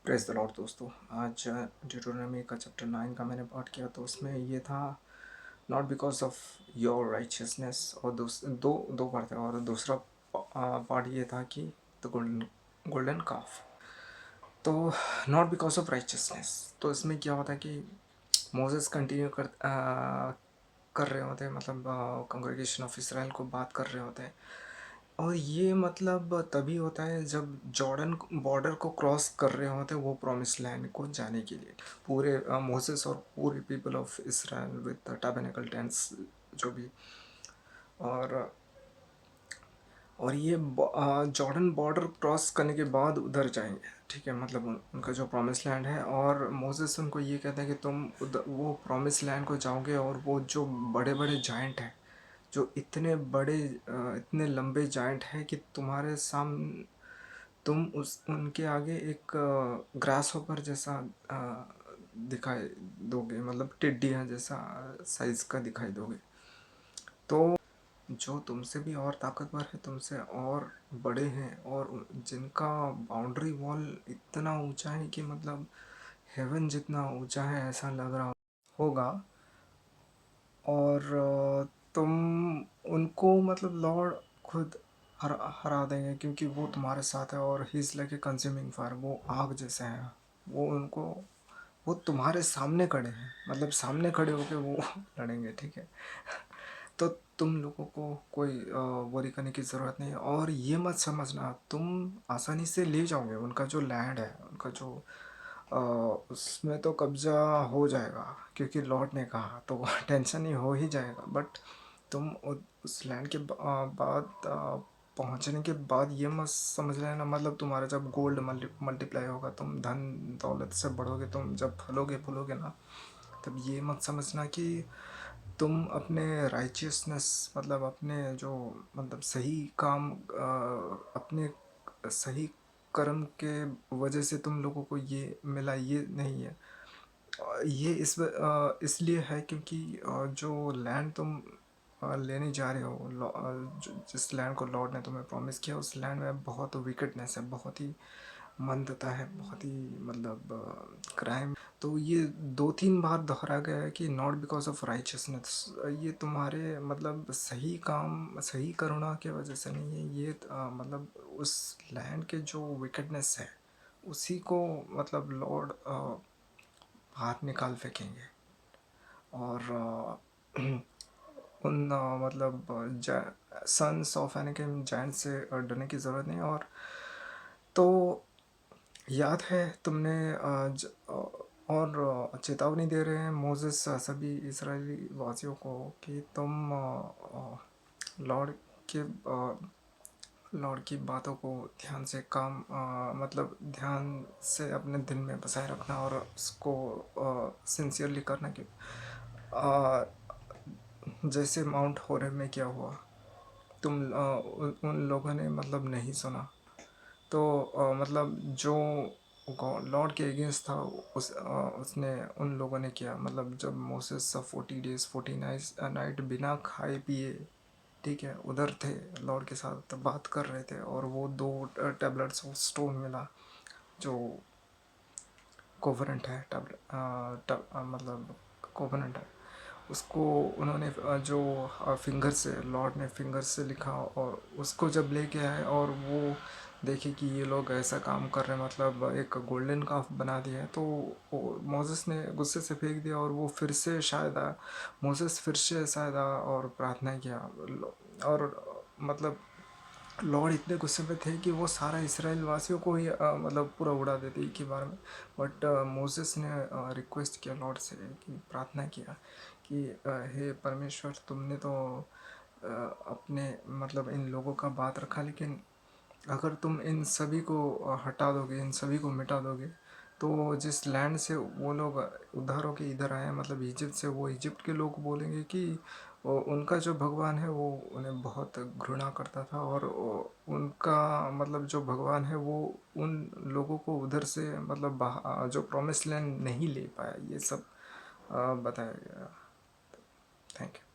Praise the Lord दोस्तों। आज ड्यूटोनॉमी का चैप्टर 9 का मैंने पाठ किया, तो उसमें ये था not because of your righteousness, और दो दो पार्ट थे, और दूसरा पार्ट ये था कि द गोल्डन गोल्डन काफ। तो नॉट बिकॉज ऑफ राइचियसनेस, तो इसमें क्या होता है कि मोसेस कंटिन्यू कर रहे होते हैं, मतलब कांग्रेगेशन ऑफ इसराइल को बात कर रहे होते हैं। और ये मतलब तभी होता है जब जॉर्डन बॉर्डर को क्रॉस कर रहे होते हैं वो प्रॉमिस लैंड को जाने के लिए। पूरे मोसेस और पूरे people of Israel with tabernacle tents जो भी। और ये जॉर्डन बॉर्डर क्रॉस करने के बाद उधर जाएंगे, ठीक है, मतलब उनका जो प्रॉमिस लैंड है। और मोसेस उनको ये कहते हैं कि तुम उधर वो प्रॉमिस लैंड को जाओगे, और वो जो बड़े बड़े जाइंट हैं, जो इतने बड़े इतने लंबे जाइंट हैं कि तुम्हारे सामने तुम उस उनके आगे एक ग्रास होपर जैसा दिखाई दोगे, मतलब टिड्डियाँ जैसा साइज का दिखाई दोगे। तो जो तुमसे भी और ताकतवर है, तुमसे और बड़े हैं, और जिनका बाउंड्री वॉल इतना ऊंचा है कि मतलब हेवन जितना ऊंचा है ऐसा लग रहा होगा। और तुम उनको मतलब लॉर्ड खुद हरा देंगे, क्योंकि वो तुम्हारे साथ है। और he is like a consuming fire, वो आग जैसे है। वो तुम्हारे सामने खड़े हैं, मतलब सामने खड़े होके वो लड़ेंगे, ठीक है। तो तुम लोगों को कोई वरी करने की ज़रूरत नहीं है। और ये मत समझना तुम आसानी से ले जाओगे उनका जो लैंड है, उनका जो उसमें तो कब्ज़ा हो जाएगा, क्योंकि लॉर्ड ने कहा, तो टेंशन ही हो ही जाएगा। बट तुम उस लैंड के बाद पहुंचने के बाद ये मत समझ लेना, मतलब तुम्हारा जब गोल्ड मल्टीप्लाई होगा, तुम धन दौलत से बढ़ोगे, तुम जब फलोगे फूलोगे ना, तब ये मत समझना कि तुम अपने राइचियसनेस, मतलब अपने जो मतलब सही काम, अपने सही कर्म के वजह से तुम लोगों को ये मिला, ये नहीं है। ये इसलिए है क्योंकि जो लैंड तुम लेने जा रहे हो, जिस लैंड को लॉर्ड ने तुम्हें प्रॉमिस किया, उस लैंड में बहुत विकेटनेस है, बहुत ही मंदता है, बहुत ही मतलब क्राइम। तो ये दो तीन बार दोहरा गया है कि नॉट बिकॉज ऑफ राइचियसनेस, ये तुम्हारे मतलब सही काम, सही करुणा की वजह से नहीं है। ये मतलब उस लैंड के जो विकेटनेस है, उसी को मतलब लॉर्ड बाहर निकाल फेंकेंगे। और उन मतलब सन्स ऑफ एनाकिन जायंट से डरने की ज़रूरत नहीं। और तो याद है तुमने और चेतावनी दे रहे हैं मोसेस सभी इजरायली वासियों को कि तुम लॉर्ड के लॉर्ड की बातों को ध्यान से मतलब ध्यान से अपने दिल में बसाए रखना, और उसको सिंसियरली करना। कि जैसे माउंट होरेब में क्या हुआ, उन लोगों ने मतलब नहीं सुना। तो मतलब जो लॉर्ड के अगेंस्ट था, उसने उन लोगों ने किया, मतलब जब मोसेस 40 डेज 40 नाइट बिना खाए पिए, ठीक है, उधर थे लॉर्ड के साथ, तब बात कर रहे थे, और वो दो टेबलेट्स ऑफ स्टोन मिला, जो कोवरेंट है, मतलब कोवरेंट है, उसको उन्होंने जो फिंगर से, लॉर्ड ने फिंगर से लिखा, और उसको जब लेके आए और वो देखे कि ये लोग ऐसा काम कर रहे हैं, मतलब एक गोल्डन काफ बना दिया है, तो मोसेस ने गुस्से से फेंक दिया। और वो फिर से शायद मोसेस फिर से शायद और प्रार्थना किया। और मतलब लॉर्ड इतने गुस्से में थे कि वो सारा इसराइल वासियों को ही मतलब पूरा उड़ा देते एक ही बार में। बट मोसेस ने रिक्वेस्ट किया लॉर्ड से, कि प्रार्थना किया कि हे परमेश्वर, तुमने तो अपने मतलब इन लोगों का बात रखा, लेकिन अगर तुम इन सभी को हटा दोगे, इन सभी को मिटा दोगे, तो जिस लैंड से वो लोग उद्धार होके इधर आए, मतलब इजिप्ट से, वो इजिप्ट के लोग बोलेंगे कि उनका जो भगवान है वो उन्हें बहुत घृणा करता था, और उनका मतलब जो भगवान है वो उन लोगों को उधर से मतलब जो प्रॉमिस लैंड नहीं ले पाया। ये सब बताया गया। Thank you.